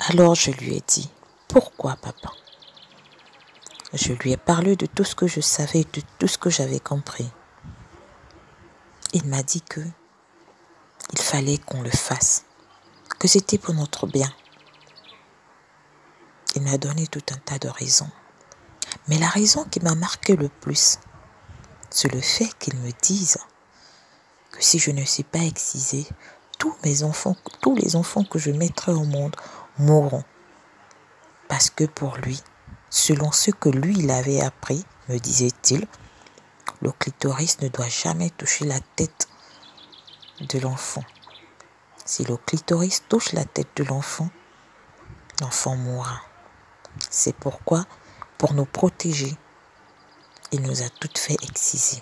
Alors je lui ai dit, pourquoi papa? Je lui ai parlé de tout ce que je savais, de tout ce que j'avais compris. Il m'a dit que il fallait qu'on le fasse, que c'était pour notre bien. Il m'a donné tout un tas de raisons. Mais la raison qui m'a marqué le plus, c'est le fait qu'il me dise que si je ne suis pas excisée, tous les enfants que je mettrai au monde mourront. Parce que pour lui, selon ce que lui il avait appris, me disait-il, le clitoris ne doit jamais toucher la tête de l'enfant. Si le clitoris touche la tête de l'enfant, l'enfant mourra. C'est pourquoi, pour nous protéger, il nous a toutes fait exciser.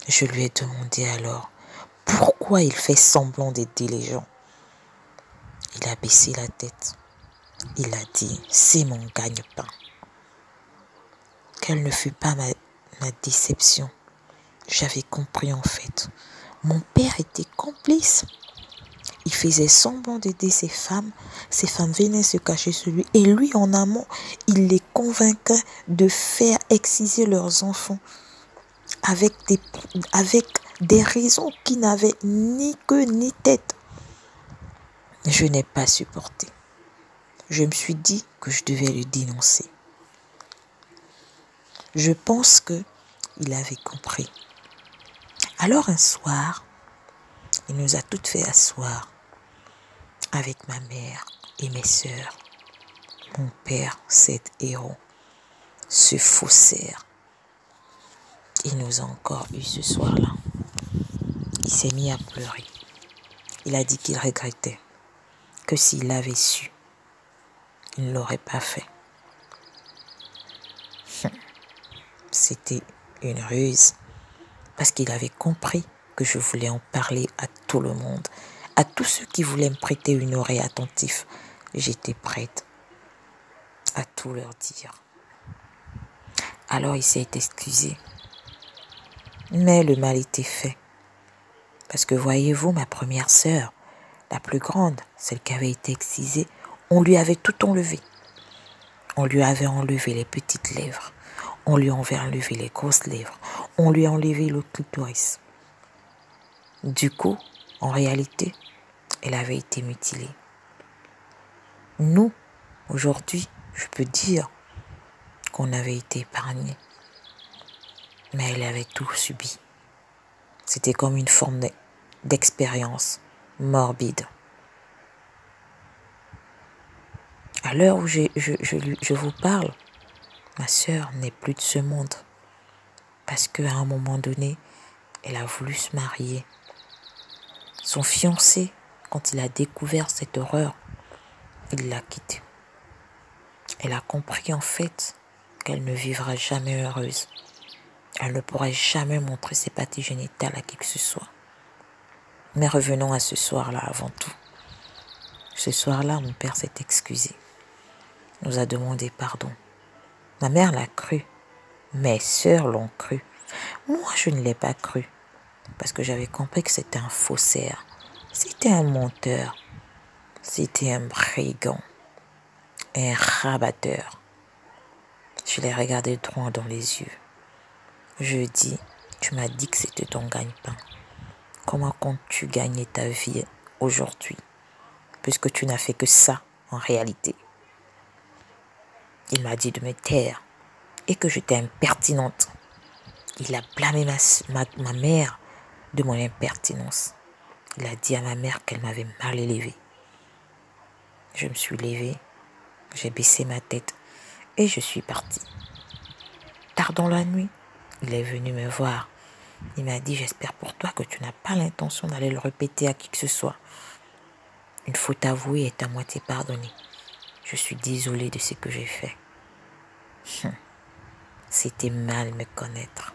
Je lui ai demandé alors pourquoi il fait semblant d'aider les gens. Il a baissé la tête. Il a dit, c'est mon gagne-pain. Quelle ne fut pas ma déception. J'avais compris en fait. Mon père était complice. Il faisait semblant d'aider ces femmes venaient se cacher sur lui. Et lui, en amont, il les convainquait de faire exciser leurs enfants avec des raisons qui n'avaient ni queue ni tête. Je n'ai pas supporté. Je me suis dit que je devais le dénoncer. Je pense qu'il avait compris. Alors un soir, il nous a toutes fait asseoir avec ma mère et mes sœurs. Mon père, cet héros, ce faussaire, il nous a encore eu ce soir-là. Il s'est mis à pleurer. Il a dit qu'il regrettait que s'il avait su, il ne l'aurait pas fait. C'était une ruse parce qu'il avait compris que je voulais en parler à tout le monde, à tous ceux qui voulaient me prêter une oreille attentive. J'étais prête à tout leur dire. Alors il s'est excusé. Mais le mal était fait. Parce que voyez-vous, ma première sœur, la plus grande, celle qui avait été excisée, on lui avait tout enlevé. On lui avait enlevé les petites lèvres. On lui avait enlevé les grosses lèvres. On lui a enlevé le clitoris. Du coup, en réalité, elle avait été mutilée. Nous, aujourd'hui, je peux dire qu'on avait été épargnés. Mais elle avait tout subi. C'était comme une forme d'expérience morbide. À l'heure où je vous parle, ma sœur n'est plus de ce monde. Parce qu'à un moment donné, elle a voulu se marier. Son fiancé, quand il a découvert cette horreur, il l'a quittée. Elle a compris en fait qu'elle ne vivra jamais heureuse. Elle ne pourra jamais montrer ses parties génitales à qui que ce soit. Mais revenons à ce soir-là avant tout. Ce soir-là, mon père s'est excusé. Nous a demandé pardon. Ma mère l'a cru. Mes sœurs l'ont cru. Moi, je ne l'ai pas cru. Parce que j'avais compris que c'était un faussaire. C'était un menteur. C'était un brigand. Un rabatteur. Je l'ai regardé droit dans les yeux. Je dis, tu m'as dit que c'était ton gagne-pain. Comment comptes-tu gagner ta vie aujourd'hui, puisque tu n'as fait que ça en réalité? Il m'a dit de me taire et que j'étais impertinente. Il a blâmé ma mère de mon impertinence. Il a dit à ma mère qu'elle m'avait mal élevée. Je me suis levée, j'ai baissé ma tête et je suis partie. Tard dans la nuit, il est venu me voir. Il m'a dit, j'espère pour toi que tu n'as pas l'intention d'aller le répéter à qui que ce soit. Une faute avouée est à moitié pardonnée. Je suis désolée de ce que j'ai fait. C'était mal me connaître.